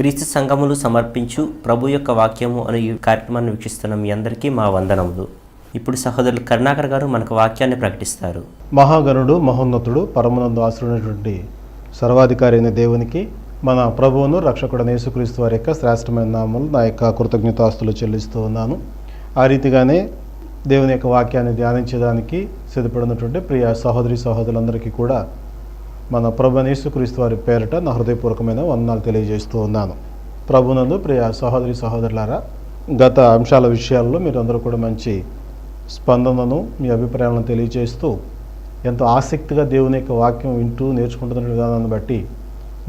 క్రీస్తు సంఘములు సమర్పించు ప్రభు యొక్క వాక్యము అనే ఈ కార్యక్రమాన్ని వీక్షిస్తున్న మీ అందరికీ మా వందనములు. ఇప్పుడు సహోదరులు కరుణాకర్ గారు మనకు వాక్యాన్ని ప్రకటిస్తారు. మహాగణుడు మహోన్నతుడు పరమనందు ఆశ్రయినటువంటి సర్వాధికారి అయిన దేవునికి మన ప్రభువును రక్షకుడైన యేసుక్రీస్తు వారి యొక్క శ్రేష్టమైన నామములు నా యొక్క కృతజ్ఞతాస్తులు చెల్లిస్తూ ఉన్నాను. ఆ రీతిగానే దేవుని యొక్క వాక్యాన్ని ధ్యానించడానికి సిద్ధపడినటువంటి ప్రియ సహోదరి సహోదరులందరికీ కూడా మన ప్రభు యేసుక్రీస్తు వారి పేరిట నా హృదయపూర్వకమైన వందనాలు తెలియజేస్తూ ఉన్నాను. ప్రభునందు ప్రియ సహోదరి సహోదరులారా, గత అంశాల విషయాల్లో మీరందరూ కూడా మంచి స్పందనను మీ అభిప్రాయాలను తెలియజేస్తూ ఎంతో ఆసక్తిగా దేవుని యొక్క వాక్యం వింటూ నేర్చుకుంటున్న విధానాన్ని బట్టి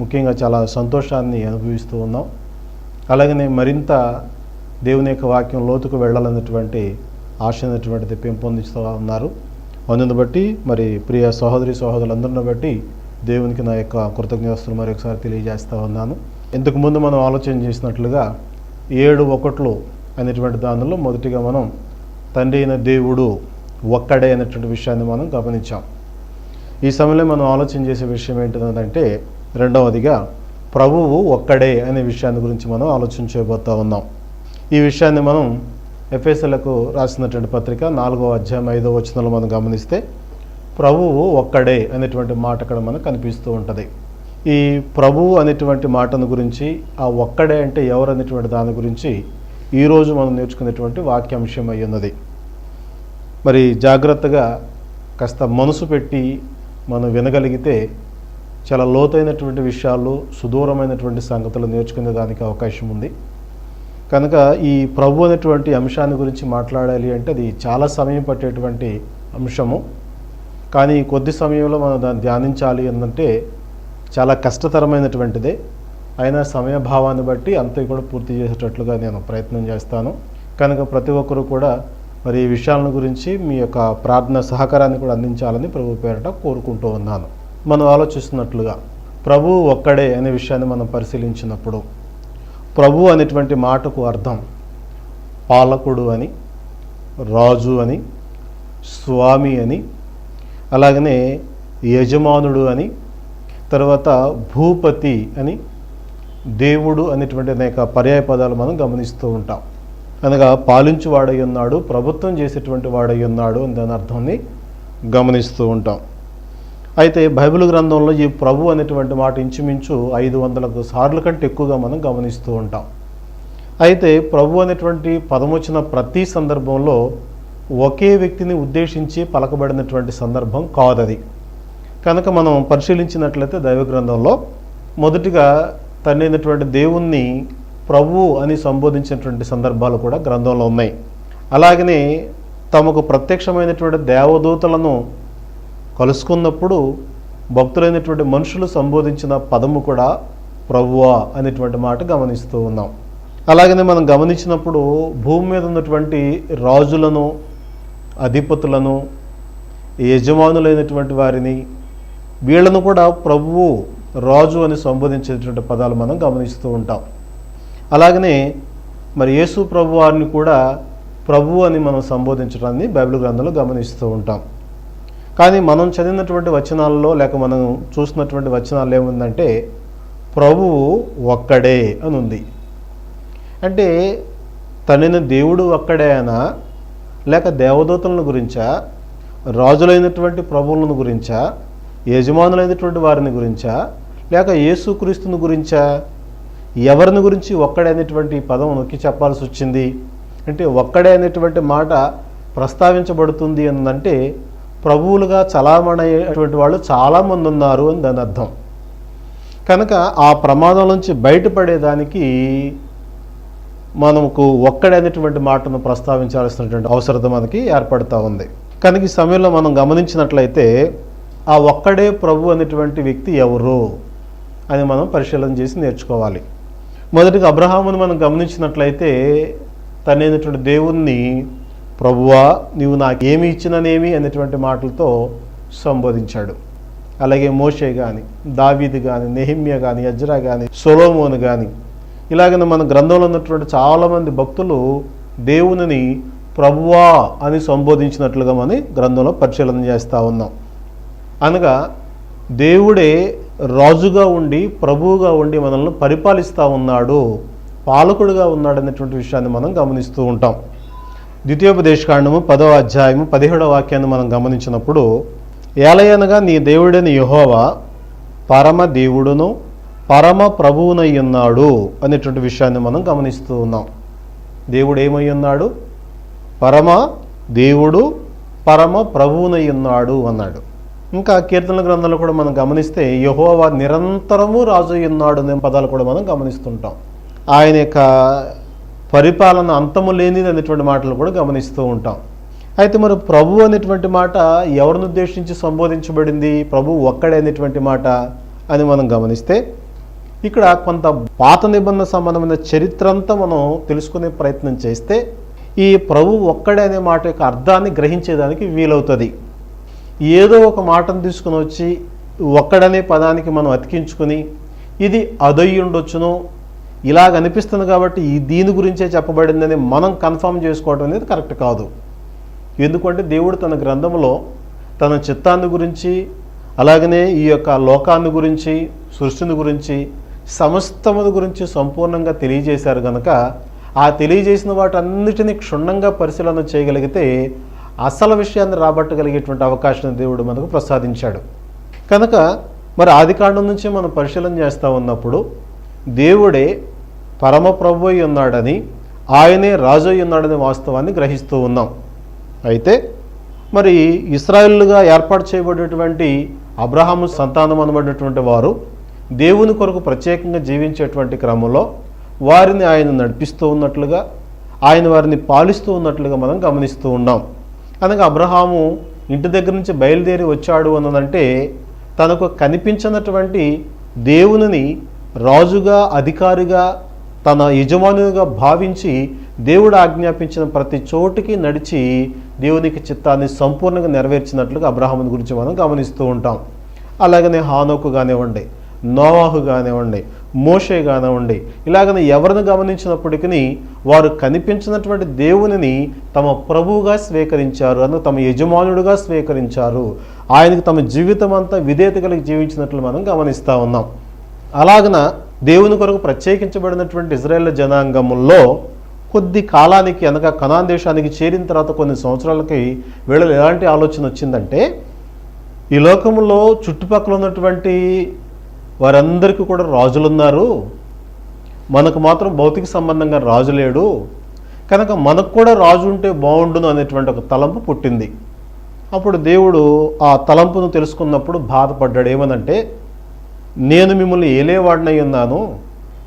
ముఖ్యంగా చాలా సంతోషాన్ని అనుభవిస్తూ ఉన్నాం. అలాగనే మరింత దేవుని యొక్క వాక్యం లోతుకు వెళ్ళాలన్నటువంటి ఆశ అనేటువంటిది పెంపొందిస్తూ ఉన్నారు. అందుని బట్టి మరి ప్రియ సహోదరి సహోదరులందరిని బట్టి దేవునికి నా యొక్క కృతజ్ఞతలు మరొకసారి తెలియజేస్తూ ఉన్నాను. ఇంతకుముందు మనం ఆలోచన చేసినట్లుగా 7 అనేటువంటి దానిలో మొదటిగా మనం తండ్రి అయిన దేవుడు ఒక్కడే అనేటువంటి విషయాన్ని మనం గమనించాం. ఈ సమయంలో మనం ఆలోచన చేసే విషయం ఏంటంటే రెండవదిగా ప్రభువు ఒక్కడే అనే విషయాన్ని గురించి మనం ఆలోచన చేయబోతూ ఉన్నాం. ఈ విషయాన్ని మనం ఎఫెసీయులకు రాసినటువంటి పత్రిక 4వ అధ్యాయం 5వ వచనంలో మనం గమనిస్తే ప్రభువు ఒక్కడే అనేటువంటి మాట అక్కడ మనకు కనిపిస్తూ ఉంటుంది. ఈ ప్రభువు అనేటువంటి మాటను గురించి, ఆ ఒక్కడే అంటే ఎవరు అనేటువంటి దాని గురించి ఈరోజు మనం నేర్చుకునేటువంటి వాక్యాంశం అయి ఉన్నది. మరి జాగ్రత్తగా కాస్త మనసు పెట్టి మనం వినగలిగితే చాలా లోతైనటువంటి విషయాలు, సుదూరమైనటువంటి సంగతులు నేర్చుకునే దానికి అవకాశం ఉంది. కనుక ఈ ప్రభు అనేటువంటి అంశాన్ని గురించి మాట్లాడాలి అంటే అది చాలా సమయం పట్టేటువంటి అంశము. కానీ కొద్ది సమయంలో మనం దాన్ని ధ్యానించాలి అంటే చాలా కష్టతరమైనటువంటిదే. అయినా సమయభావాన్ని బట్టి అంతా కూడా పూర్తి చేసేటట్లుగా నేను ప్రయత్నం చేస్తాను. కనుక ప్రతి ఒక్కరూ కూడా మరి ఈ విషయాల గురించి మీ యొక్క ప్రార్థన సహకారాన్ని కూడా అందించాలని ప్రభు పేరిట కోరుకుంటూ ఉన్నాను. మనం ఆలోచిస్తున్నట్లుగా ప్రభు ఒక్కడే అనే విషయాన్ని మనం పరిశీలించినప్పుడు ప్రభు అనేటువంటి మాటకు అర్థం పాలకుడు అని, రాజు అని, స్వామి అని, అలాగనే యజమానుడు అని, తర్వాత భూపతి అని, దేవుడు అనేటువంటి అనేక పర్యాయ పదాలు మనం గమనిస్తూ ఉంటాం. అనగా పాలించువాడై ఉన్నాడు, ప్రభుత్వం చేసేటువంటి వాడై ఉన్నాడు అని దాని అర్థాన్ని గమనిస్తూ ఉంటాం. అయితే బైబిల్ గ్రంథంలో ఈ ప్రభు అనేటువంటి మాట ఇంచుమించు 500 సార్లు కంటే ఎక్కువగా మనం గమనిస్తూ ఉంటాం. అయితే ప్రభు అనేటువంటి పదం వచ్చిన ప్రతి సందర్భంలో ఒకే వ్యక్తిని ఉద్దేశించి పలకబడినటువంటి సందర్భం కాదది. కనుక మనం పరిశీలించినట్లయితే దైవ గ్రంథంలో మొదటిగా తండ్రి అయినటువంటి దేవుణ్ణి ప్రభు అని సంబోధించినటువంటి సందర్భాలు కూడా గ్రంథంలో ఉన్నాయి. అలాగనే తమకు ప్రత్యక్షమైనటువంటి దేవదూతలను కలుసుకున్నప్పుడు భక్తులైనటువంటి మనుషులు సంబోధించిన పదము కూడా ప్రభువా అనేటువంటి మాట గమనిస్తూ ఉన్నాం. అలాగనే మనం గమనించినప్పుడు భూమి మీద ఉన్నటువంటి రాజులను, అధిపతులను, యజమానులైనటువంటి వారిని, వీళ్ళను కూడా ప్రభువు, రాజు అని సంబోధించేటువంటి పదాలు మనం గమనిస్తూ ఉంటాం. అలాగనే మరి యేసు ప్రభు వారిని కూడా ప్రభు అని మనం సంబోధించడాన్ని బైబిల్ గ్రంథంలో గమనిస్తూ ఉంటాం. కానీ మనం చదివినటువంటి వచనాల్లో లేక మనం చూసినటువంటి వచనాల్లో ఏముందంటే ప్రభువు ఒక్కడే అని ఉంది. అంటే తనైన దేవుడు ఒక్కడే అనా, లేక దేవదూతలను గురించా, రాజులైనటువంటి ప్రభువులను గురించా, యజమానులైనటువంటి వారిని గురించా, లేక యేసుక్రీస్తుని గురించా, ఎవరిని గురించి ఒక్కడే అనేటువంటి పదం నొక్కి చెప్పాల్సి వచ్చింది అంటే ఒక్కడే అనేటువంటి మాట ప్రస్తావించబడుతుంది అనంటే ప్రభువులుగా చలామణయ్యేటువంటి వాళ్ళు చాలామంది ఉన్నారు అని దాని అర్థం. కనుక ఆ ప్రమాదం నుంచి బయటపడేదానికి మనకు ఒక్కడే అనేటువంటి మాటను ప్రస్తావించాల్సినటువంటి అవసరత మనకి ఏర్పడుతూ ఉంది. కనుక ఈ సమయంలో మనం గమనించినట్లయితే ఆ ఒక్కడే ప్రభు అనేటువంటి వ్యక్తి ఎవరు అని మనం పరిశీలన చేసి నేర్చుకోవాలి. మొదటిగా అబ్రహామును మనం గమనించినట్లయితే తనైనటువంటి దేవుణ్ణి ప్రభువా నీవు నాకేమి ఇచ్చిననేమి అనేటువంటి మాటలతో సంబోధించాడు. అలాగే మోషే కానీ, దావీదు కానీ, నెహెమ్యా కానీ, ఎజ్రా కానీ, సొలొమోను కానీ, ఇలాగనే మన గ్రంథంలో ఉన్నటువంటి చాలామంది భక్తులు దేవునిని ప్రభువా అని సంబోధించినట్లుగా మన గ్రంథంలో పరిశీలన చేస్తూ ఉన్నాం. అనగా దేవుడే రాజుగా ఉండి ప్రభువుగా ఉండి మనల్ని పరిపాలిస్తూ ఉన్నాడు, పాలకుడుగా ఉన్నాడు అనేటువంటి విషయాన్ని మనం గమనిస్తూ ఉంటాం. ద్వితీయోపదేశకాండము 10వ అధ్యాయము 17వ వాక్యాన్ని మనం గమనించినప్పుడు, ఏలయనగా నీ దేవుడైన యెహోవా పరమ దేవుడును పరమ ప్రభువునై ఉన్నాడు అనేటువంటి విషయాన్ని మనం గమనిస్తూ ఉన్నాం. దేవుడు ఏమై ఉన్నాడు? పరమ దేవుడు పరమ ప్రభువునై ఉన్నాడు అన్నాడు. ఇంకా కీర్తనల గ్రంథంలో కూడా మనం గమనిస్తే యెహోవా నిరంతరము రాజు అయి ఉన్నాడు అనే పదాలు కూడా మనం గమనిస్తుంటాం. ఆయన యొక్క పరిపాలన అంతము లేనిది అనేటువంటి మాటలు కూడా గమనిస్తూ ఉంటాం. అయితే మరి ప్రభు అనేటువంటి మాట ఎవరిని ఉద్దేశించి సంబోధించబడింది? ప్రభు ఒక్కడే అనేటువంటి మాట అని మనం గమనిస్తే ఇక్కడ కొంత పాత నిబంధన సంబంధమైన చరిత్ర అంతా మనం తెలుసుకునే ప్రయత్నం చేస్తే ఈ ప్రభు ఒక్కడే అనే మాట యొక్క అర్థాన్ని గ్రహించేదానికి వీలవుతుంది. ఏదో ఒక మాటను తీసుకుని వచ్చి ఒక్కడనే పదానికి మనం అతికించుకుని ఇది అదయ్యి ఉండొచ్చును, ఇలాగ అనిపిస్తుంది కాబట్టి దీని గురించే చెప్పబడిందని మనం కన్ఫర్మ్ చేసుకోవడం అనేది కరెక్ట్ కాదు. ఎందుకంటే దేవుడు తన గ్రంథంలో తన చిత్తాన్ని గురించి, అలాగనే ఈ యొక్క లోకాన్ని గురించి, సృష్టిని గురించి, సమస్తముల గురించి సంపూర్ణంగా తెలియజేశారు కనుక ఆ తెలియజేసిన వాటన్నిటినీ క్షుణ్ణంగా పరిశీలన చేయగలిగితే అసలు విషయాన్ని రాబట్టగలిగేటువంటి అవకాశాన్ని దేవుడు మనకు ప్రసాదించాడు. కనుక మరి ఆదికాండం నుంచి మనం పరిశీలన చేస్తూ ఉన్నప్పుడు దేవుడే పరమ ప్రభు అయి ఉన్నాడని, ఆయనే రాజు అయి ఉన్నాడనే వాస్తవాన్ని గ్రహిస్తూ ఉన్నాం. అయితే మరి ఇశ్రాయేలుగా ఏర్పాటు చేయబడేటువంటి అబ్రహాము సంతానం అనబడినటువంటి వారు దేవుని కొరకు ప్రత్యేకంగా జీవించేటువంటి క్రమంలో వారిని ఆయన నడిపిస్తూ ఉన్నట్లుగా, ఆయన వారిని పాలిస్తూ ఉన్నట్లుగా మనం గమనిస్తూ ఉన్నాం. అనగా అబ్రహాము ఇంటి దగ్గర నుంచి బయలుదేరి వచ్చాడు అన్నదంటే తనకు కనిపించినటువంటి దేవునిని రాజుగా, అధికారిగా, తన యజమానునిగా భావించి దేవుడు ఆజ్ఞాపించిన ప్రతి చోటికి నడిచి దేవునికి చిత్తాన్ని సంపూర్ణంగా నెరవేర్చినట్లుగా అబ్రహాముని గురించి మనం గమనిస్తూ ఉంటాం. అలాగనే హానోకు కానివ్వండి, నోవాహు కానివ్వండి, మోషే కానివ్వండి, ఇలాగనే ఎవరిని గమనించినప్పటికీ వారు కనిపించినటువంటి దేవునిని తమ ప్రభువుగా స్వీకరించారు, తమ యజమానుడుగా స్వీకరించారు. ఆయనకు తమ జీవితం అంతా విధేయత కలిగి జీవించినట్లు మనం గమనిస్తూ ఉన్నాం. అలాగన దేవుని కొరకు ప్రత్యేకించబడినటువంటి ఇజ్రాయేల్ జనాంగముల్లో కొద్ది కాలానికి అనగా కనాన్ దేశానికి చేరిన తర్వాత కొన్ని సంవత్సరాలకి వీళ్ళలో ఎలాంటి ఆలోచన వచ్చిందంటే, ఈ లోకంలో చుట్టుపక్కల ఉన్నటువంటి వారందరికీ కూడా రాజులున్నారు, మనకు మాత్రం భౌతిక సంబంధంగా రాజు లేడు, కనుక మనకు కూడా రాజు ఉంటే బాగుండును అనేటువంటి ఒక తలంపు పుట్టింది. అప్పుడు దేవుడు ఆ తలంపును తెలుసుకున్నప్పుడు బాధపడ్డాడు. ఏమనంటే, నేను మిమ్మల్ని ఏలేవాడినై ఉన్నాను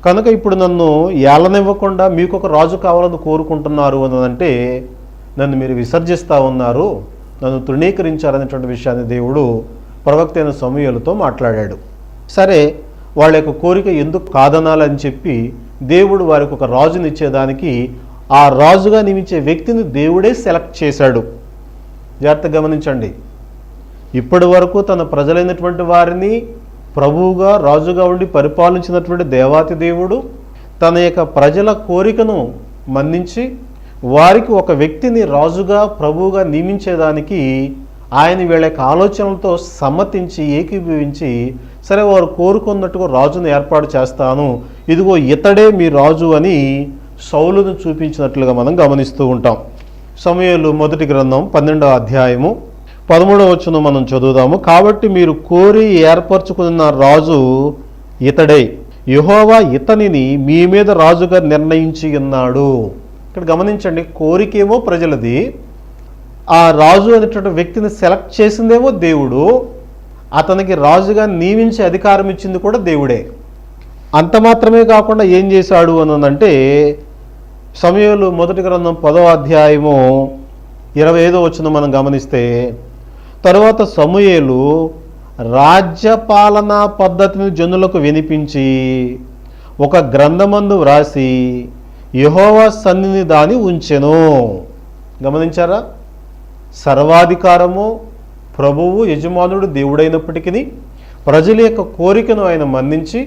కనుక ఇప్పుడు నన్ను ఏలనివ్వకుండా మీకు ఒక రాజు కావాలని కోరుకుంటున్నారు అనంటే నన్ను మీరు విసర్జిస్తూ ఉన్నారు, నన్ను తృణీకరించారనేటువంటి విషయాన్ని దేవుడు ప్రవక్త అయిన సమూయేలుతో మాట్లాడాడు. సరే, వాళ్ళ యొక్క కోరిక ఎందుకు కాదనాలని చెప్పి దేవుడు వారికి ఒక రాజుని ఇచ్చేదానికి ఆ రాజుగా నియమించే వ్యక్తిని దేవుడే సెలెక్ట్ చేశాడు. జాగ్రత్తగా గమనించండి. ఇప్పటి వరకు తన ప్రజలైనటువంటి వారిని ప్రభువుగా, రాజుగా ఉండి పరిపాలించినటువంటి దేవాతి దేవుడు తన యొక్క ప్రజల కోరికను మన్నించి వారికి ఒక వ్యక్తిని రాజుగా, ప్రభువుగా నియమించేదానికి ఆయన వీళ్ళ యొక్క ఆలోచనలతో సమ్మతించి, ఏకీభవించి, సరే వారు కోరుకున్నట్టుగా రాజును ఏర్పాటు చేస్తాను, ఇదిగో ఇతడే మీ రాజు అని సౌలును చూపించినట్లుగా మనం గమనిస్తూ ఉంటాం. సమూయేలు మొదటి గ్రంథం 12వ అధ్యాయము 13వ వచనం మనం చదువుదాము. కాబట్టి మీరు కోరి ఏర్పరచుకున్న రాజు ఇతడే, యెహోవా ఇతనిని మీ మీద రాజుగా నిర్ణయించి ఉన్నాడు. ఇక్కడ గమనించండి, కోరికేమో ప్రజలది, ఆ రాజు అనేటువంటి వ్యక్తిని సెలెక్ట్ చేసిందేమో దేవుడు, అతనికి రాజుగా నియమించే అధికారం ఇచ్చింది కూడా దేవుడే. అంత మాత్రమే కాకుండా ఏం చేశాడు అనంటే, సమూయేలు మొదటి గ్రంథం 10వ అధ్యాయము 25వ వచనం మనం గమనిస్తే, తరువాత సమూయేలు రాజ్యపాలనా పద్ధతిని జనులకు వినిపించి ఒక గ్రంథమందు వ్రాసి యెహోవా సన్నిధిని దాని ఉంచెను. గమనించారా? సర్వాధికారము ప్రభువు, యజమానుడు దేవుడైనప్పటికీ ప్రజల యొక్క కోరికను ఆయన మన్నించి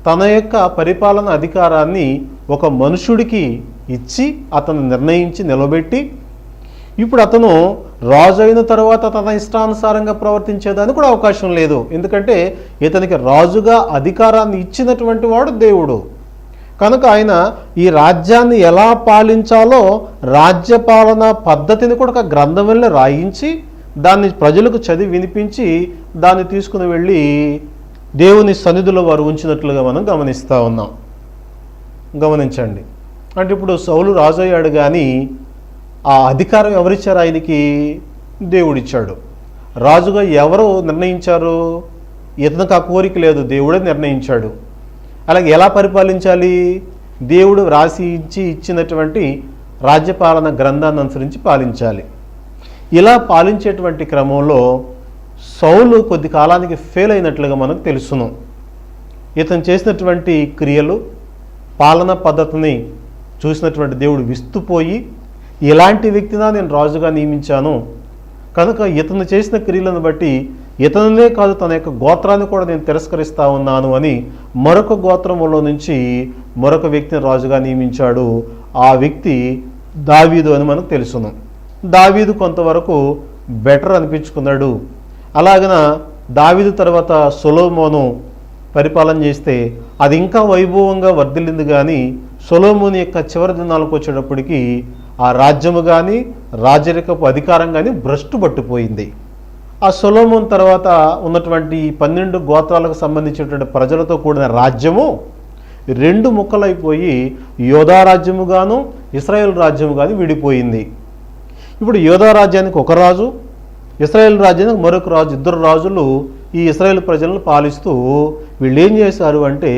తన యొక్క పరిపాలన అధికారాన్ని ఒక మనుషుడికి ఇచ్చి అతను నిర్ణయించి నిలబెట్టి ఇప్పుడు అతను రాజు అయిన తర్వాత తన ఇష్టానుసారంగా ప్రవర్తించేదానికి కూడా అవకాశం లేదు. ఎందుకంటే ఇతనికి రాజుగా అధికారాన్ని ఇచ్చినటువంటి వాడు దేవుడు. కనుక ఆయన ఈ రాజ్యాన్ని ఎలా పాలించాలో రాజ్యపాలన పద్ధతిని కూడా ఒక గ్రంథంలో రాయించి దాన్ని ప్రజలకు చదివి వినిపించి దాన్ని తీసుకుని వెళ్ళి దేవుని సన్నిధిలో వారు ఉంచినట్లుగా మనం గమనిస్తూ ఉన్నాం. గమనించండి. అంటే ఇప్పుడు సౌలు రాజు అయ్యాడు, కానీ ఆ అధికారం ఎవరిచ్చారు ఆయనకి? దేవుడిచ్చాడు. రాజుగా ఎవరు నిర్ణయించారు? ఇతనికి ఆ కోరిక లేదు, దేవుడే నిర్ణయించాడు. అలాగే ఎలా పరిపాలించాలి? దేవుడు రాసి ఇచ్చినటువంటి రాజ్యపాలన గ్రంథాన్ని అనుసరించి పాలించాలి. ఇలా పాలించేటువంటి క్రమంలో సౌలు కొద్ది కాలానికి ఫెయిల్ అయినట్లుగా మనకు తెలుసును. ఇతను చేసినటువంటి క్రియలు, పాలన పద్ధతిని చూసినటువంటి దేవుడు విస్తుపోయి, ఇలాంటి వ్యక్తినా నేను రాజుగా నియమించాను, కనుక ఇతను చేసిన క్రియలను బట్టి ఇతనునే కాదు తన యొక్క గోత్రాన్ని కూడా నేను తిరస్కరిస్తా ఉన్నాను అని మరొక గోత్రములో నుంచి మరొక వ్యక్తిని రాజుగా నియమించాడు. ఆ వ్యక్తి దావీదు అని మనకు తెలుసును. దావీదు కొంతవరకు బెటర్ అనిపించుకున్నాడు. అలాగన దావీదు తర్వాత సొలొమోను పరిపాలన చేస్తే అది ఇంకా వైభవంగా వర్ధిల్లింది. కానీ సొలొమోను యొక్క చివరి దినాలకు వచ్చేటప్పటికి ఆ రాజ్యము కానీ రాజరికపు అధికారం కానీ భ్రష్టు పట్టిపోయింది. ఆ సొలొమోను తర్వాత ఉన్నటువంటి 12 గోత్రాలకు సంబంధించినటువంటి ప్రజలతో కూడిన రాజ్యము 2 ముక్కలైపోయి యోధా రాజ్యము గాను ఇశ్రాయేల్ రాజ్యము గాను విడిపోయింది. ఇప్పుడు యోధా రాజ్యానికి ఒక రాజు, ఇశ్రాయేల్ రాజ్యానికి మరొక రాజు, 2 రాజులు ఈ ఇశ్రాయేల్ ప్రజలను పాలిస్తూ వీళ్ళు ఏం చేశారు అంటే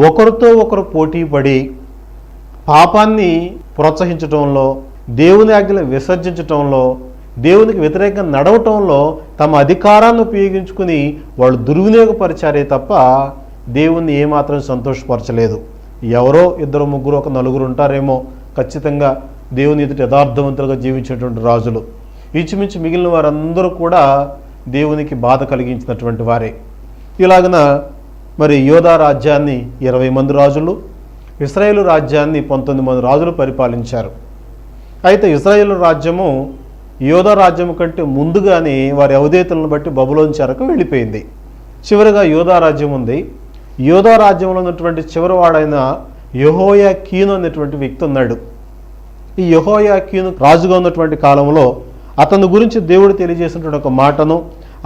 ఒకరితో ఒకరు పోటీ పడి పాపాన్ని ప్రోత్సహించటంలో, దేవుని ఆజ్ఞలు విసర్జించటంలో, దేవునికి వ్యతిరేకంగా నడవటంలో తమ అధికారాన్ని ఉపయోగించుకుని వాళ్ళు దుర్వినియోగపరిచారే తప్ప దేవుణ్ణి ఏమాత్రం సంతోషపరచలేదు. ఎవరో 2, 3, 1, 4 ఉంటారేమో ఖచ్చితంగా దేవుని ఎదుట యథార్థవంతులుగా జీవించేటువంటి రాజులు. ఇంచుమించు మిగిలిన వారందరూ కూడా దేవునికి బాధ కలిగించినటువంటి వారే. ఇలాగన మరి యోధా రాజ్యాన్ని 20 మంది రాజులు, ఇశ్రాయేలు రాజ్యాన్ని 19 మంది రాజులు పరిపాలించారు. అయితే ఇశ్రాయేలు రాజ్యము యోధా రాజ్యం కంటే ముందుగానే వారి అవధేతలను బట్టి బబులోను చెరకు వెళ్ళిపోయింది. చివరిగా యోధా రాజ్యం ఉంది. యోధా రాజ్యంలో ఉన్నటువంటి చివరివాడైన యెహోయాకీను అనేటువంటి వ్యక్తి ఉన్నాడు. ఈ యెహోయాకీను రాజుగా ఉన్నటువంటి కాలంలో అతని గురించి దేవుడు తెలియజేసినటువంటి ఒక మాటను,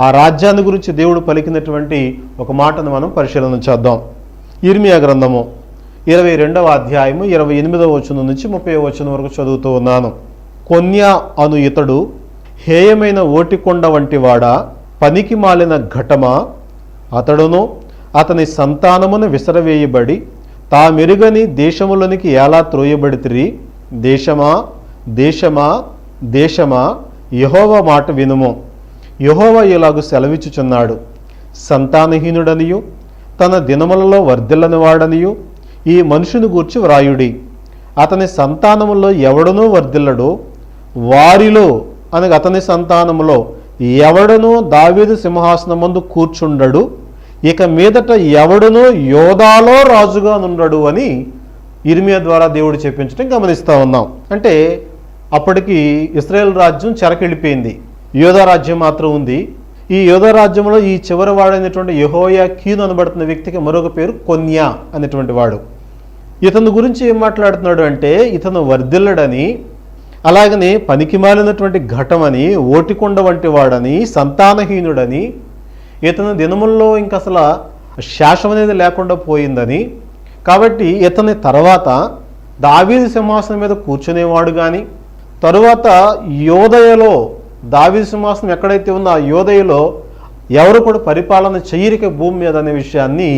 ఆ రాజ్యాన్ని గురించి దేవుడు పలికినటువంటి ఒక మాటను మనం పరిశీలన చేద్దాం. ఇర్మియా గ్రంథము 22వ అధ్యాయము 28వ వచనం నుంచి 30వ వచనం వరకు చదువుతూ ఉన్నాను. కొన్యా అను ఇతడు హేయమైన ఓటికొండ వంటి వాడా, పనికి మాలిన ఘటమా, అతడును అతని సంతానమును విసరవేయబడి తామెరుగని దేశములోనికి ఎలా త్రోయబడితిరి? దేశమా దేశమా దేశమా, యెహోవా మాట వినుము. యెహోవా ఇలాగు సెలవిచ్చుచున్నాడు, సంతానహీనుడనియు తన దినములలో వర్ధిల్లని వాడనియు ఈ మనుషుని గూర్చి వ్రాయుడి. అతని సంతానములో ఎవడనూ వర్ధిల్లడు, వారిలో అనగా అతని సంతానములో ఎవడనూ దావీదు సింహాసనమందు కూర్చుండడు, ఇక మీదట ఎవడనూ యోధాలో రాజుగా నుండడు అని ఇర్మియా ద్వారా దేవుడు చెప్పించడం గమనిస్తూ ఉన్నాం. అంటే అప్పటికి ఇశ్రాయేల్ రాజ్యం చెరకెళ్ళిపోయింది, యోధా రాజ్యం మాత్రం ఉంది. ఈ యోధా రాజ్యంలో ఈ చివరి వాడైనటువంటి యెహోయాకీను అనబడుతున్న వ్యక్తికి మరొక పేరు కొన్యా అనేటువంటి వాడు. ఇతని గురించి ఏం మాట్లాడుతున్నాడు అంటే ఇతను వర్ధిల్లడని, అలాగనే పనికిమాలినటువంటి ఘటమని, ఓటికొండ వంటి వాడని, సంతానహీనుడని, ఇతని దినముల్లో ఇంక అసలు శాశ్వం అనేది లేకుండా పోయిందని, కాబట్టి ఇతని తర్వాత దావీదు సింహాసనం మీద కూర్చునేవాడు కానీ, తరువాత యోదయలో దావీదు సింహాసనం ఎక్కడైతే ఉందో ఆ యోదయలో ఎవరు కూడా పరిపాలన చెయ్యరిక భూమి మీద అనే విషయాన్ని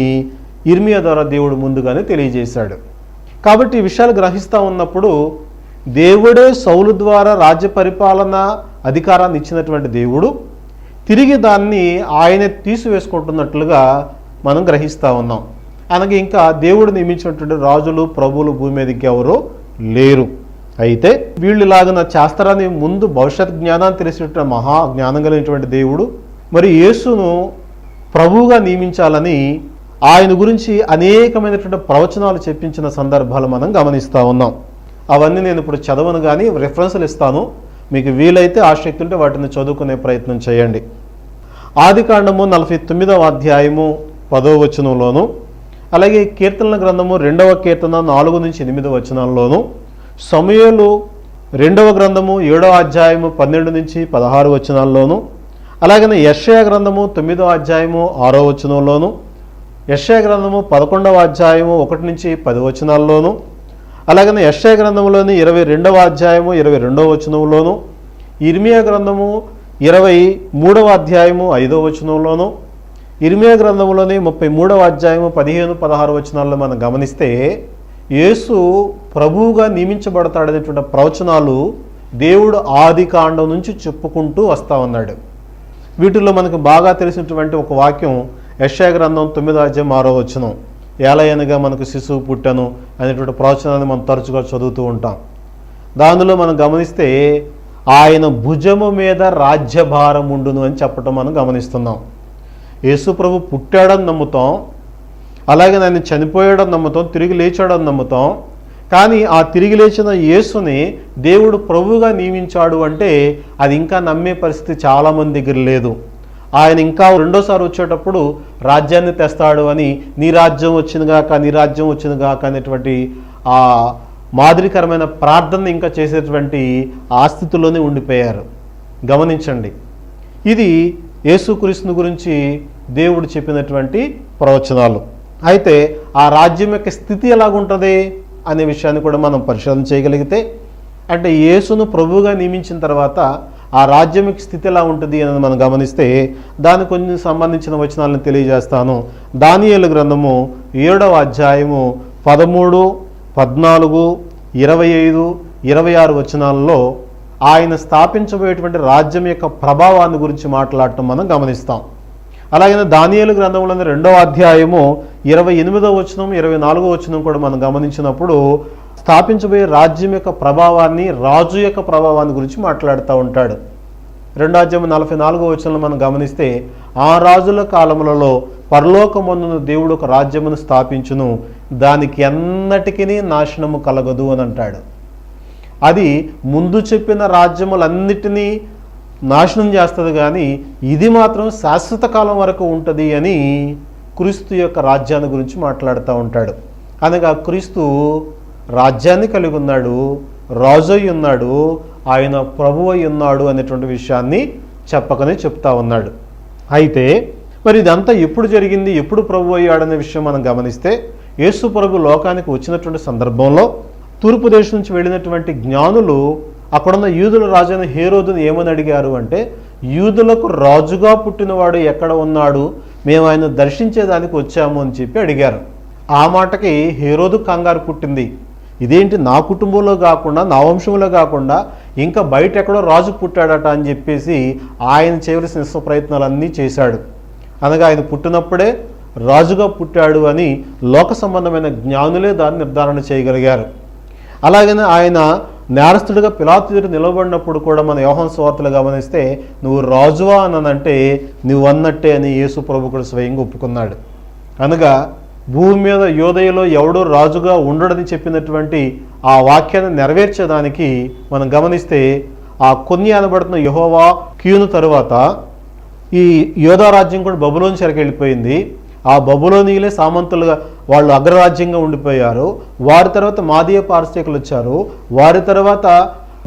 ఇర్మియా ద్వారా దేవుడు ముందుగానే తెలియజేశాడు. కాబట్టి ఈ విషయాలు గ్రహిస్తూ ఉన్నప్పుడు దేవుడే సౌలు ద్వారా రాజ్య పరిపాలన అధికారాన్ని ఇచ్చినటువంటి దేవుడు తిరిగి దాన్ని ఆయనే తీసివేసుకుంటున్నట్లుగా మనం గ్రహిస్తూ ఉన్నాం. అలాగే ఇంకా దేవుడు నియమించినటువంటి రాజులు ప్రభువులు భూమి మీద ఇంకెవరో లేరు. అయితే వీళ్ళలాగా చేస్తారని ముందు భవిష్యత్ జ్ఞానాన్ని తెలిసినటువంటి మహా జ్ఞానం కలిగినటువంటి దేవుడు మరి యేసును ప్రభువుగా నియమించాలని ఆయన గురించి అనేకమైనటువంటి ప్రవచనాలు చెప్పించిన సందర్భాలు మనం గమనిస్తూ ఉన్నాం. అవన్నీ నేను ఇప్పుడు చదవను కానీ రెఫరెన్స్లు ఇస్తాను. మీకు వీలైతే ఆసక్తి ఉంటే వాటిని చదువుకునే ప్రయత్నం చేయండి. ఆదికాండము 49వ అధ్యాయము 10వ వచనంలోను, అలాగే కీర్తనల గ్రంథము 2వ కీర్తన 4 నుంచి 8 వచనాల్లోను, సమూయేలు 2వ గ్రంథము 7వ అధ్యాయము 12 నుంచి 16 వచనాల్లోను, అలాగనే యెషయా గ్రంథము 9వ అధ్యాయము 6వ వచనంలోను, యెషయా గ్రంథము 11వ అధ్యాయము 1 నుంచి 10 వచనాల్లోను, అలాగనే యెషయా గ్రంథములోని 22వ అధ్యాయము 22వ వచనంలోను, ఇర్మియా గ్రంథము 23వ అధ్యాయము 5వ వచనంలోను, ఇర్మియా గ్రంథంలోని 33వ అధ్యాయము 15-16 వచనాల్లో మనం గమనిస్తే యేసు ప్రభువుగా నియమించబడతాడనేటువంటి ప్రవచనాలు దేవుడు ఆది కాండం నుంచి చెప్పుకుంటూ వస్తూ ఉన్నాడు. వీటిల్లో మనకు బాగా తెలిసినటువంటి ఒక వాక్యం యెషయా గ్రంథం 9వ అధ్యాయం 6వ వచనం, ఏలయనగా మనకు శిశువు పుట్టను అనేటువంటి ప్రవచనాన్ని మనం తరచుగా చదువుతూ ఉంటాం. దానిలో మనం గమనిస్తే ఆయన భుజము మీద రాజ్యభారం ఉండును అని చెప్పటం మనం గమనిస్తున్నాం. యేసు ప్రభు పుట్టాడని నమ్ముతాం, అలాగే ఆయన చనిపోయాడని నమ్ముతాం, తిరిగి లేచాడని నమ్ముతాం. కానీ ఆ తిరిగి లేచిన యేసుని దేవుడు ప్రభువుగా నియమించాడు అంటే అది ఇంకా నమ్మే పరిస్థితి చాలామంది దగ్గర లేదు. ఆయన ఇంకా రెండోసారి వచ్చేటప్పుడు రాజ్యాన్ని తెస్తాడు అని, నీ రాజ్యం వచ్చినగాక నీ రాజ్యం వచ్చినగాక అనేటువంటి ఆ మాదిరికరమైన ప్రార్థన ఇంకా చేసేటువంటి ఆస్థితిలోనే ఉండిపోయారు. గమనించండి, ఇది యేసుక్రీస్తుని గురించి దేవుడు చెప్పినటువంటి ప్రవచనాలు. అయితే ఆ రాజ్యం యొక్క స్థితి ఎలాగుంటుంది అనే విషయాన్ని కూడా మనం పరిశోధన చేయగలిగితే, అంటే యేసును ప్రభువుగా నియమించిన తర్వాత ఆ రాజ్యం యొక్క స్థితి ఎలా ఉంటుంది అని మనం గమనిస్తే దానికి కొంచెం సంబంధించిన వచనాలను తెలియజేస్తాను. దానియేలు గ్రంథము 7వ అధ్యాయము 13, 14, 25, 26 వచనాలలో ఆయన స్థాపించబోయేటువంటి రాజ్యం యొక్క ప్రభావాన్ని గురించి మాట్లాడటం మనం గమనిస్తాం. అలాగే దానియేలు గ్రంథంలోని 2వ అధ్యాయము 28వ వచనం 24వ వచనం కూడా మనం గమనించినప్పుడు స్థాపించబోయే రాజ్యం యొక్క ప్రభావాన్ని, రాజు యొక్క ప్రభావాన్ని గురించి మాట్లాడుతూ ఉంటాడు. 2వ అధ్యాయం 44వ వచనంలో మనం గమనిస్తే ఆ రాజుల కాలములలో పరలోకమందున దేవుడు ఒక రాజ్యమును స్థాపించును, దానికి ఎన్నటికీ నాశనము కలగదు అని అంటాడు. అది ముందు చెప్పిన రాజ్యములన్నిటినీ నాశనం చేస్తుంది, కానీ ఇది మాత్రం శాశ్వత కాలం వరకు ఉంటుంది అని క్రీస్తు యొక్క రాజ్యాన్ని గురించి మాట్లాడుతూ ఉంటాడు. అనగా క్రీస్తు రాజ్యాన్ని కలిగి ఉన్నాడు, రాజు అయి ఉన్నాడు, ఆయన ప్రభు అయి ఉన్నాడు అనేటువంటి విషయాన్ని చెప్పకనే చెప్తా ఉన్నాడు. అయితే మరి ఇదంతా ఎప్పుడు జరిగింది, ఎప్పుడు ప్రభు అయ్యాడనే విషయం మనం గమనిస్తే యేసు ప్రభు లోకానికి వచ్చినటువంటి సందర్భంలో తూర్పు దేశం నుంచి వెళ్ళినటువంటి జ్ఞానులు అక్కడున్న యూదుల రాజైన హేరోదుని ఏమని అడిగారు అంటే, యూదులకు రాజుగా పుట్టినవాడు ఎక్కడ ఉన్నాడు, మేము ఆయన దర్శించేదానికి వచ్చాము అని చెప్పి అడిగారు. ఆ మాటకి హేరోదు కంగారు పుట్టింది. ఇదేంటి, నా కుటుంబంలో కాకుండా, నా వంశంలో కాకుండా ఇంకా బయట ఎక్కడో రాజు పుట్టాడట అని చెప్పేసి ఆయన చేయవలసిన విశ్వ ప్రయత్నాలన్నీ చేశాడు. అనగా ఆయన పుట్టినప్పుడే రాజుగా పుట్టాడు అని లోక సంబంధమైన జ్ఞానులే దాన్ని నిర్ధారణ చేయగలిగారు. అలాగనే ఆయన నేరస్తుడిగా పిలాతు ఎదుట నిలబడినప్పుడు కూడా మన యోహాను సువార్తలు గమనిస్తే నువ్వు రాజువా అనంటే నువ్వు అన్నట్టే అని యేసు ప్రభు కూడా స్వయంగా ఒప్పుకున్నాడు. అనగా భూమి మీద యోదయలో ఎవడో రాజుగా ఉండడని చెప్పినటువంటి ఆ వాక్యాన్ని నెరవేర్చేదానికి మనం గమనిస్తే ఆ కొన్ని అనబడుతున్న యెహోవా కీయును తరువాత ఈ యోధా రాజ్యం కూడా బబులోని చెరకు వెళ్ళిపోయింది. ఆ బబులోనీలే సామంతులుగా వాళ్ళు అగ్రరాజ్యంగా ఉండిపోయారు. వారి తర్వాత మాదీయ పారసీకులు వచ్చారు, వారి తర్వాత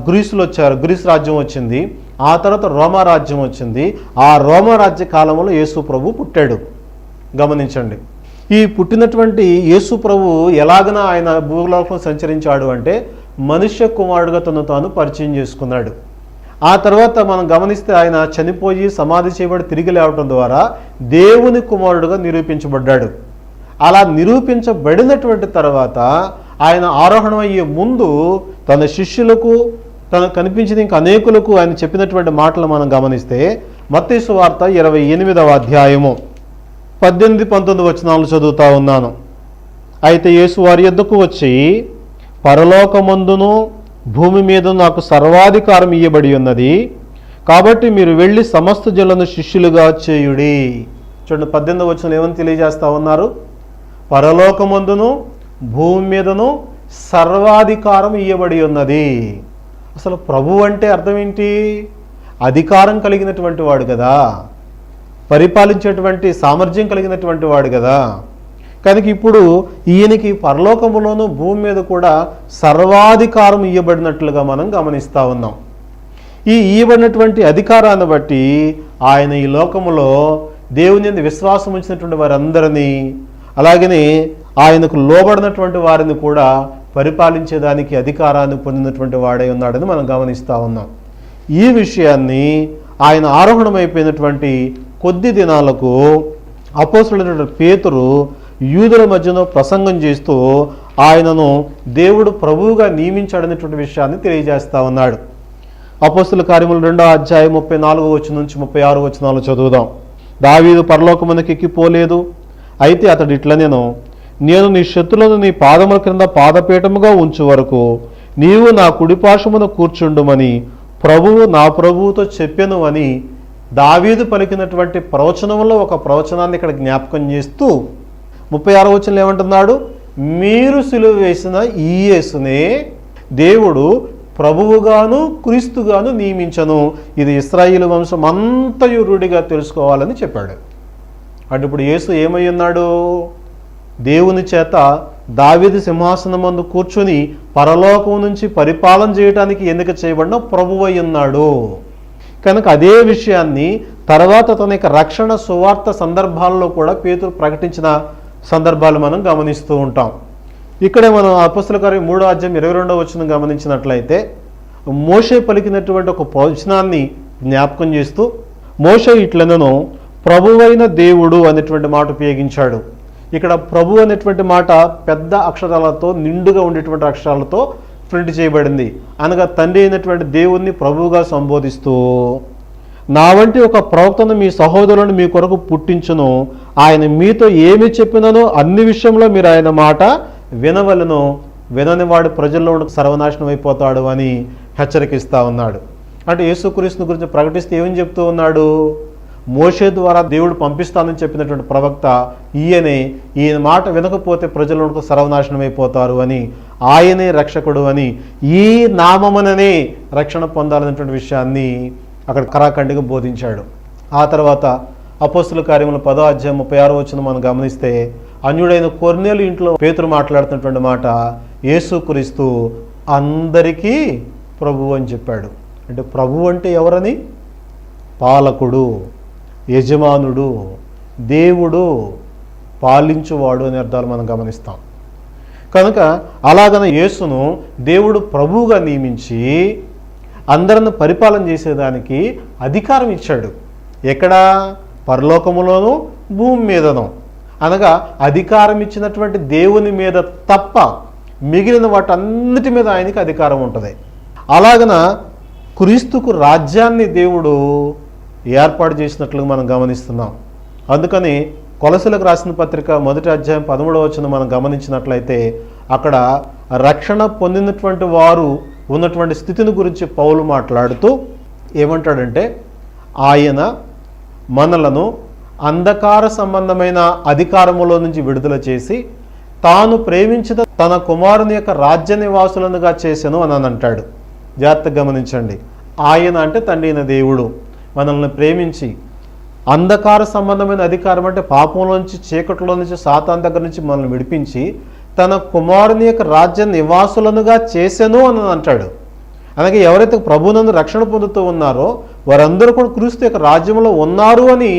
గ్రీసులు వచ్చారు, గ్రీస్ రాజ్యం వచ్చింది, ఆ తర్వాత రోమా రాజ్యం వచ్చింది. ఆ రోమా రాజ్య కాలంలో యేసు ప్రభు పుట్టాడు. గమనించండి, ఈ పుట్టినటువంటి యేసు ప్రభు ఎలాగన ఆయన భూలోకంలో సంచరించాడు అంటే మనుష్య కుమారుడుగా తను తాను పరిచయం చేసుకున్నాడు. ఆ తర్వాత మనం గమనిస్తే ఆయన చనిపోయి సమాధి చేయబడి తిరిగి లేవటం ద్వారా దేవుని కుమారుడుగా నిరూపించబడ్డాడు. అలా నిరూపించబడినటువంటి తర్వాత ఆయన ఆరోహణం అయ్యే ముందు తన శిష్యులకు, తనకు కనిపించిన ఇంకా అనేకులకు ఆయన చెప్పినటువంటి మాటలు మనం గమనిస్తే మత్తయి సువార్త 28వ అధ్యాయము 18-19 వచనాలు చదువుతా ఉన్నాను. అయితే యేసు వారి యొద్దకు వచ్చి, పరలోకమందును భూమి మీద నాకు సర్వాధికారం ఇయ్యబడి ఉన్నది, కాబట్టి మీరు వెళ్ళి సమస్త జనులను శిష్యులుగా చేయుడి. చూడండి, 18వ వచనం ఏమని తెలియజేస్తా ఉన్నారు? పరలోకమందును భూమి మీదను సర్వాధికారం ఇయ్యబడి ఉన్నది. అసలు ప్రభు అంటే అర్థం ఏంటి? అధికారం కలిగినటువంటి వాడు కదా, పరిపాలించేటువంటి సామర్థ్యం కలిగినటువంటి వాడు కదా. కనుక ఇప్పుడు ఈయనకి పరలోకములోను భూమి మీద కూడా సర్వాధికారం ఇవ్వబడినట్లుగా మనం గమనిస్తూ ఉన్నాం. ఈ ఇవ్వబడినటువంటి అధికారాన్ని బట్టి ఆయన ఈ లోకములో దేవుని యందు విశ్వాసం ఉంచినటువంటి వారందరినీ, అలాగనే ఆయనకు లోబడినటువంటి వారిని కూడా పరిపాలించేదానికి అధికారాన్ని పొందినటువంటి వాడై ఉన్నాడని మనం గమనిస్తూ ఉన్నాం. ఈ విషయాన్ని ఆయన ఆరోహణమైపోయినటువంటి కొద్ది దినాలకు అపోస్తలుడైనటువంటి పేతురు యూదుల మధ్యలో ప్రసంగం చేస్తూ ఆయనను దేవుడు ప్రభువుగా నియమించాడనేటువంటి విషయాన్ని తెలియజేస్తా ఉన్నాడు. అపోస్తల కార్యములు 2వ అధ్యాయం 34 వచనం నుంచి 36 వచనాలు చదువుదాం. దావీదు పరలోకమునకు ఎక్కిపోలేదు, అయితే అతడు ఇట్లనేను, నేను నీ శత్రులను నీ పాదముల క్రింద పాదపీఠముగా ఉంచు వరకు నీవు నా కుడిపార్శ్వమున కూర్చుండుమని ప్రభువు నా ప్రభువుతో చెప్పెను అని దావీదు పలికినటువంటి ప్రవచనంలో ఒక ప్రవచనాన్ని ఇక్కడ జ్ఞాపకం చేస్తూ 36వ వచనంలో ఏమంటున్నాడు? మీరు సిలువ వేసిన ఈ యేసునే దేవుడు ప్రభువుగాను క్రీస్తుగాను నియమించను, ఇది ఇశ్రాయేలు వంశం అంతయు రూఢిగా తెలుసుకోవాలని చెప్పాడు. అంటే ఇప్పుడు యేసు ఏమై ఉన్నాడు? దేవుని చేత దావీదు సింహాసనం ముందు కూర్చొని పరలోకం నుంచి పరిపాలన చేయడానికి ఎన్నిక చేయబడిన ప్రభువై ఉన్నాడు. కనుక అదే విషయాన్ని తర్వాత తన యొక్క రక్షణ సువార్త సందర్భాల్లో కూడా పేతురు ప్రకటించిన సందర్భాలు మనం గమనిస్తూ ఉంటాం. ఇక్కడే మనం అపోస్తల కార్యం 3వ అధ్యాయం 22వ వచనం గమనించినట్లయితే మోషే పలికినటువంటి ఒక ప్రవచనాన్ని జ్ఞాపకం చేస్తూ మోషే ఇట్లనను ప్రభువైన దేవుడు అనేటువంటి మాట ఉపయోగించాడు. ఇక్కడ ప్రభు అనేటువంటి మాట పెద్ద అక్షరాలతో, నిండుగా ఉండేటువంటి అక్షరాలతో ప్రింట్ చేయబడింది. అనగా తండ్రి అయినటువంటి దేవుణ్ణి ప్రభువుగా సంబోధిస్తూ, నా వంటి ఒక ప్రవక్తను మీ సహోదరులను మీ కొరకు పుట్టించును, ఆయన మీతో ఏమి చెప్పిననో అన్ని విషయంలో మీరు ఆయన మాట వినవలను, వినని వాడు ప్రజల్లో సర్వనాశనం అయిపోతాడు అని హెచ్చరికిస్తూ ఉన్నాడు. అంటే యేసుక్రీస్తుని గురించి ప్రకటిస్తే ఏమని చెప్తూ ఉన్నాడు? మోషే ద్వారా దేవుడు పంపిస్తానని చెప్పినటువంటి ప్రవక్త ఈయన మాట వినకపోతే ప్రజలకు సర్వనాశనం అయిపోతారు అని, ఆయనే రక్షకుడు అని, ఈ నామముననే రక్షణ పొందాలనేటువంటి విషయాన్ని అక్కడ కరాఖండిగా బోధించాడు. ఆ తర్వాత అపోస్తల కార్యములు 10వ అధ్యాయం 36వ వచనం మనం గమనిస్తే అన్యుడైన కొర్నేలు ఇంట్లో పేతురు మాట్లాడుతున్నటువంటి మాట, యేసుక్రీస్తు అందరికీ ప్రభువు అని చెప్పాడు. అంటే ప్రభువు అంటే ఎవరని? పాలకుడు, యజమానుడు, దేవుడు, పాలించువాడు అనే అర్థాలు మనం గమనిస్తాం. కనుక అలాగన యేసును దేవుడు ప్రభువుగా నియమించి అందరిని పరిపాలన చేసేదానికి అధికారం ఇచ్చాడు. ఎక్కడ? పరలోకములోను భూమి మీదను. అనగా అధికారం ఇచ్చినటువంటి దేవుని మీద తప్ప మిగిలిన వాటన్నిటి మీద ఆయనకి అధికారం ఉంటుంది. అలాగన క్రీస్తుకు రాజ్యాన్ని దేవుడు ఏర్పాటు చేసినట్లుగా మనం గమనిస్తున్నాం. అందుకని కొలసలకు రాసిన పత్రిక 1వ అధ్యాయం 13వ వచనం మనం గమనించినట్లయితే అక్కడ రక్షణ పొందినటువంటి వారు ఉన్నటువంటి స్థితిని గురించి పౌలు మాట్లాడుతూ ఏమంటాడంటే, ఆయన మనలను అంధకార సంబంధమైన అధికారములో నుంచి విడుదల చేసి తాను ప్రేమించిన తన కుమారుని యొక్క రాజ్య నివాసులనుగా చేసెను అని అంటాడు. జాగ్రత్తగా గమనించండి. ఆయన అంటే తండ్రి అయిన దేవుడు మనల్ని ప్రేమించి అంధకార సంబంధమైన అధికారం అంటే పాపంలోంచి, చీకట్లో నుంచి, సాతాన్ దగ్గర నుంచి మనల్ని విడిపించి తన కుమారుని యొక్క రాజ్య నివాసులనుగా చేసెను అని అంటాడు. అలాగే ఎవరైతే ప్రభువునందు రక్షణ పొందుతూ ఉన్నారో వారందరూ కూడా క్రీస్తు యొక్క రాజ్యంలో ఉన్నారు అని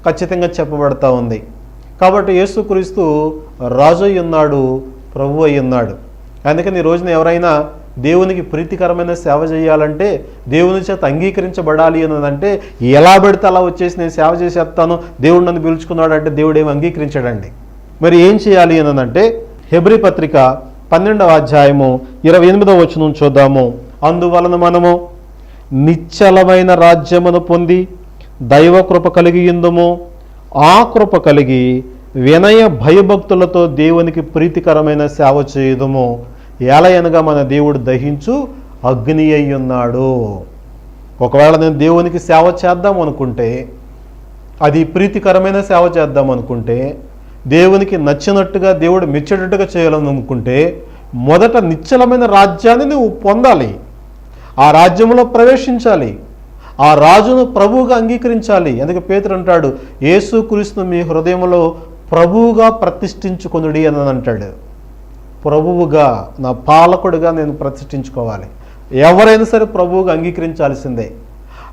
ఖచ్చితంగా చెప్పబడతా ఉంది. కాబట్టి యేసుక్రీస్తు రాజు అయి ఉన్నాడు, ప్రభు అయి ఉన్నాడు. అందుకని ఈ రోజున ఎవరైనా దేవునికి ప్రీతికరమైన సేవ చేయాలంటే, దేవుని చేత అంగీకరించబడాలి అన్నదంటే ఎలా పడితే అలా వచ్చేసి నేను సేవ చేసేస్తాను, దేవుడు నన్ను పిలుచుకున్నాడు అంటే దేవుడు ఏమి అంగీకరించాడండి. మరి ఏం చేయాలి అన్నదంటే హెబ్రీ పత్రిక 12వ అధ్యాయము 28వ వచనం చూద్దాము. అందువలన మనము నిశ్చలమైన రాజ్యమును పొంది దైవ కృప కలిగి ఉందుము, ఆ కృప కలిగి వినయ భయభక్తులతో దేవునికి ప్రీతికరమైన సేవ చేయుదుము, ఎలయనగా మన దేవుడు దహించు అగ్ని అయి ఉన్నాడు. ఒకవేళ నేను దేవునికి సేవ చేద్దాం అనుకుంటే, అది ప్రీతికరమైన సేవ చేద్దాం అనుకుంటే, దేవునికి నచ్చినట్టుగా దేవుడు మెచ్చేటట్టుగా చేయాలని అనుకుంటే మొదట నిశ్చలమైన రాజ్యాన్ని నువ్వు పొందాలి. ఆ రాజ్యంలో ప్రవేశించాలి, ఆ రాజును ప్రభువుగా అంగీకరించాలి. అందుకే పేతురు అంటాడు, యేసుక్రీస్తును మీ హృదయంలో ప్రభువుగా ప్రతిష్ఠించుకొనుడి అని అంటాడు. ప్రభువుగా, నా పాలకుడిగా నేను ప్రతిష్ఠించుకోవాలి. ఎవరైనా సరే ప్రభువుగా అంగీకరించాల్సిందే.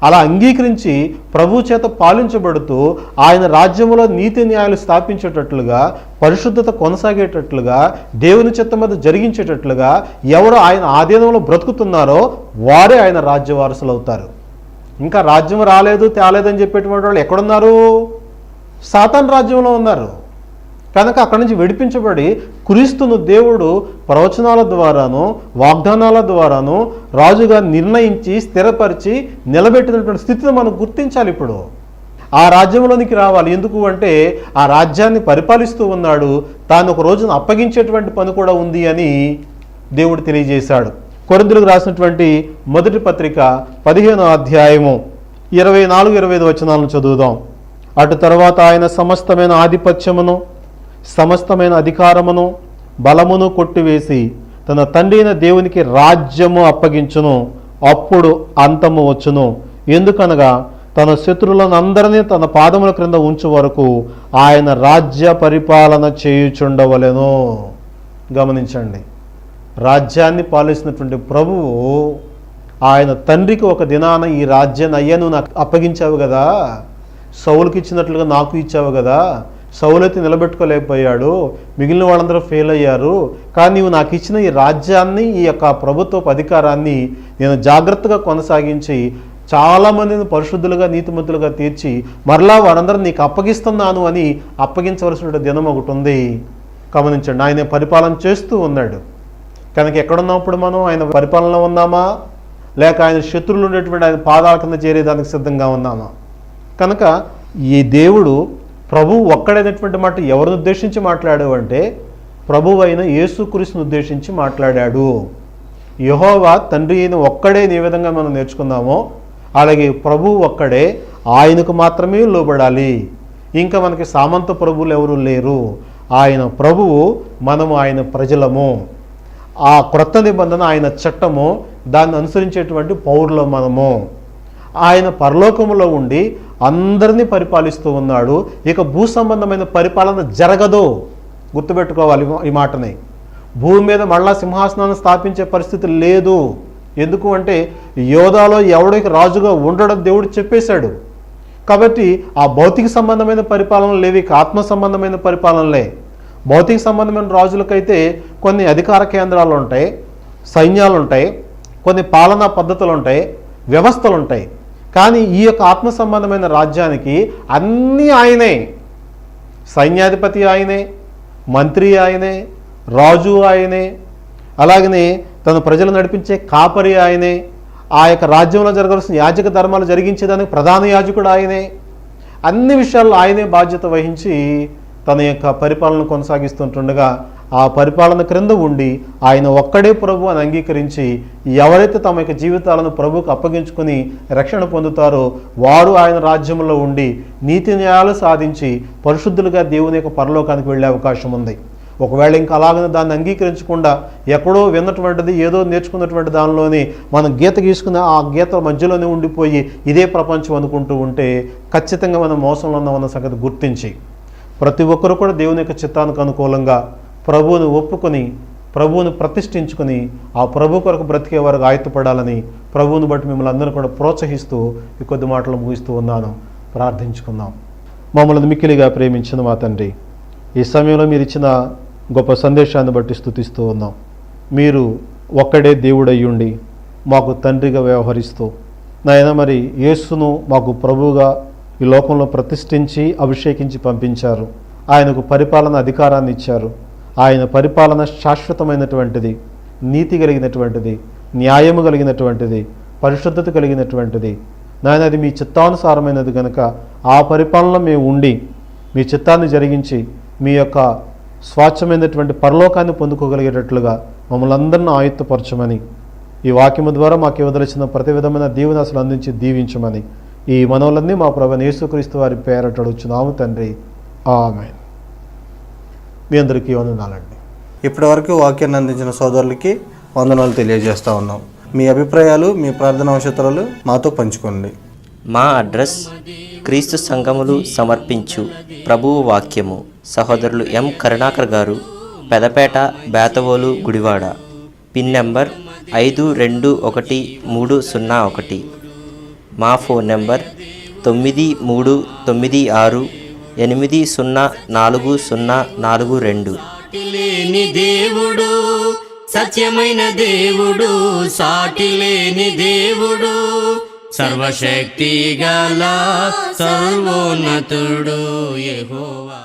అలా అంగీకరించి ప్రభు చేత పాలించబడుతూ ఆయన రాజ్యంలో నీతి న్యాయాలు స్థాపించేటట్లుగా, పరిశుద్ధత కొనసాగేటట్లుగా, దేవుని చిత్తం మీద జరిగించేటట్లుగా ఎవరు ఆయన ఆధీనంలో బ్రతుకుతున్నారో వారే ఆయన రాజ్యవారసులు అవుతారు. ఇంకా రాజ్యం రాలేదు తేలేదని చెప్పేటువంటి వాళ్ళు ఎక్కడున్నారు? సాతాను రాజ్యంలో ఉన్నారు. కనుక అక్కడి నుంచి విడిపించబడి క్రీస్తును దేవుడు ప్రవచనాల ద్వారాను వాగ్దానాల ద్వారాను రాజుగా నిర్ణయించి స్థిరపరిచి నిలబెట్టినటువంటి స్థితిని మనం గుర్తించాలి. ఇప్పుడు ఆ రాజ్యంలోనికి రావాలి. ఎందుకు అంటే ఆ రాజ్యాన్ని పరిపాలిస్తూ ఉన్నాడు, తాను ఒక రోజున అప్పగించేటువంటి పని కూడా ఉంది అని దేవుడు తెలియజేశాడు. కొరింథీయులకు రాసినటువంటి మొదటి పత్రిక 15వ అధ్యాయము 24-25 వచనాలను చదువుదాం. అటు తర్వాత ఆయన సమస్తమైన ఆధిపత్యమును సమస్తమైన అధికారమును బలమును కొట్టివేసి తన తండ్రి అయిన దేవునికి రాజ్యము అప్పగించును. అప్పుడు అంతము వచ్చును. ఎందుకనగా తన శత్రువులను అందరినీ తన పాదముల క్రింద ఉంచు వరకు ఆయన రాజ్య పరిపాలన చేయుచుండవలెను. గమనించండి, రాజ్యాన్ని పాలిస్తున్నటువంటి ప్రభువు ఆయన తండ్రికి ఒక దినాన ఈ రాజ్యాన్ని అయ్యా నువ్వు నాకు అప్పగించావు కదా, సౌలుకి ఇచ్చినట్లుగా నాకు ఇచ్చావు కదా, సౌలైతే నిలబెట్టుకోలేకపోయాడు, మిగిలిన వాళ్ళందరూ ఫెయిల్ అయ్యారు, కానీ నీవు నాకు ఇచ్చిన ఈ రాజ్యాన్ని, ఈ యొక్క ప్రభుత్వపు అధికారాన్ని నేను జాగ్రత్తగా కొనసాగించి చాలామందిని పరిశుద్ధులుగా నీతిమంతులుగా తీర్చి మరలా వారందరూ నీకు అప్పగిస్తున్నాను అని అప్పగించవలసిన దినం ఒకటి ఉంది. గమనించండి, ఆయన పరిపాలన చేస్తూ ఉన్నాడు. కనుక ఎక్కడున్నప్పుడు మనం ఆయన పరిపాలనలో ఉన్నామా, లేక ఆయన శత్రువులు ఉండేటువంటి ఆయన పాదాల కింద చేరేదానికి సిద్ధంగా ఉన్నామా? కనుక ఈ దేవుడు ప్రభువు ఒక్కడైనటువంటి మాట ఎవరిని ఉద్దేశించి మాట్లాడాడు అంటే ప్రభువు అయిన యేసుక్రీస్తుని ఉద్దేశించి మాట్లాడాడు. యెహోవా తండ్రి అయిన ఒక్కడే ఏ విధంగా మనం నేర్చుకున్నామో అలాగే ప్రభువు ఒక్కడే, ఆయనకు మాత్రమే లోబడాలి. ఇంకా మనకి సామంత ప్రభువులు ఎవరు లేరు. ఆయన ప్రభువు, మనము ఆయన ప్రజలము. ఆ క్రొత్త నిబంధన ఆయన చట్టము, దాన్ని అనుసరించేటువంటి పౌరులు మనము. ఆయన పరలోకములో ఉండి అందరినీ పరిపాలిస్తూ ఉన్నాడు. ఇక భూ సంబంధమైన పరిపాలన జరగదు. గుర్తుపెట్టుకోవాలి ఈ మాటని. భూమి మీద మళ్ళా సింహాసనాన్ని స్థాపించే పరిస్థితి లేదు. ఎందుకు అంటే యోధాలో ఎవడికి రాజుగా ఉండడం దేవుడు చెప్పేశాడు. కాబట్టి ఆ భౌతిక సంబంధమైన పరిపాలన లేవు, ఇక ఆత్మ సంబంధమైన పరిపాలనలే. భౌతిక సంబంధమైన రాజులకైతే కొన్ని అధికార కేంద్రాలు ఉంటాయి, సైన్యాలు ఉంటాయి, కొన్ని పాలనా పద్ధతులు ఉంటాయి, వ్యవస్థలు ఉంటాయి. కానీ ఈ యొక్క ఆత్మ సంబంధమైన రాజ్యానికి అన్నీ ఆయనే. సైన్యాధిపతి ఆయనే, మంత్రి ఆయనే, రాజు ఆయనే, అలాగనే తన ప్రజలు నడిపించే కాపరి ఆయనే, ఆ యొక్క రాజ్యంలో జరగాల్సిన యాజక ధర్మాలు జరిగించేదానికి ప్రధాన యాజకుడు ఆయనే. అన్ని విషయాల్లో ఆయనే బాధ్యత వహించి తన యొక్క పరిపాలన కొనసాగిస్తుంటుండగా ఆ పరిపాలన క్రింద ఉండి ఆయన ఒక్కడే ప్రభు అని అంగీకరించి ఎవరైతే తమ యొక్క జీవితాలను ప్రభువుకు అప్పగించుకొని రక్షణ పొందుతారో వారు ఆయన రాజ్యంలో ఉండి నీతి న్యాయాలు సాధించి పరిశుద్ధులుగా దేవుని యొక్క పరలోకానికి వెళ్ళే అవకాశం ఉంది. ఒకవేళ ఇంకా అలాగనే దాన్ని అంగీకరించకుండా ఎక్కడో విన్నటువంటిది ఏదో నేర్చుకున్నటువంటి దానిలోనే మనం గీత గీసుకున్న ఆ గీత మధ్యలోనే ఉండిపోయి ఇదే ప్రపంచం అనుకుంటూ ఉంటే ఖచ్చితంగా మనం మోసంలో ఉన్నామన్న సంగతి గుర్తించి ప్రతి ఒక్కరు కూడా దేవుని యొక్క చిత్తానికి అనుకూలంగా ప్రభువుని ఒప్పుకొని ప్రభువుని ప్రతిష్ఠించుకొని ఆ ప్రభు కొరకు బ్రతికే వారికి ఆయుత్తపడాలని ప్రభువుని బట్టి మిమ్మల్ని అందరూ కూడా ప్రోత్సహిస్తూ ఈ కొద్ది మాటలు ముగిస్తూ ఉన్నాను. ప్రార్థించుకుందాం. మమ్మల్ని మిక్కిలిగా ప్రేమించిన మా తండ్రి, ఈ సమయంలో మీరు ఇచ్చిన గొప్ప సందేశాన్ని బట్టి స్తుతిస్తూ ఉన్నాం. మీరు ఒక్కడే దేవుడయ్యుండి మాకు తండ్రిగా వ్యవహరిస్తూ నాయన మరి యేసును మాకు ప్రభువుగా ఈ లోకంలో ప్రతిష్ఠించి అభిషేకించి పంపించారు. ఆయనకు పరిపాలన అధికారాన్ని ఇచ్చారు. ఆయన పరిపాలన శాశ్వతమైనటువంటిది, నీతి కలిగినటువంటిది, న్యాయము కలిగినటువంటిది, పరిశుద్ధత కలిగినటువంటిది. నాయన అది మీ చిత్తానుసారమైనది కనుక ఆ పరిపాలన మేము ఉండి మీ చిత్తాన్ని జరిగించి మీ యొక్క స్వాచ్ఛమైనటువంటి పరలోకాన్ని పొందుకోగలిగేటట్లుగా మమ్మల్ని అందరినీ ఆయుత్తపరచమని ఈ వాక్యము ద్వారా మాకు ఇవ్వదలచిన ప్రతి విధమైన దీవెనలు అందించి దీవించమని ఈ మనవులన్నీ మా ప్రభువైన యేసుక్రీస్తు వారి పేరట అడుగుచున్నాము తండ్రి. ఆమేన్. మీ అందరికీ వందనాలండి. ఇప్పటివరకు వాక్యాన్ని అందించిన సోదరులకి వందనాలు తెలియజేస్తూ ఉన్నాం. మీ అభిప్రాయాలు, మీ ప్రార్థన అవసరాలు మాతో పంచుకోండి. మా అడ్రస్ క్రీస్తు సంఘములు సమర్పించు ప్రభువు వాక్యము, సహోదరులు M Karunakar garu, Pedapeta, Bethavolu, Gudivada. Pin number 521301. మా ఫోన్ నెంబర్ 9396804042. లేని దేవుడు, సత్యమైన దేవుడు, సాటి లేని దేవుడు, సర్వశక్తి గల సర్వోన్నతుడు యెహోవా.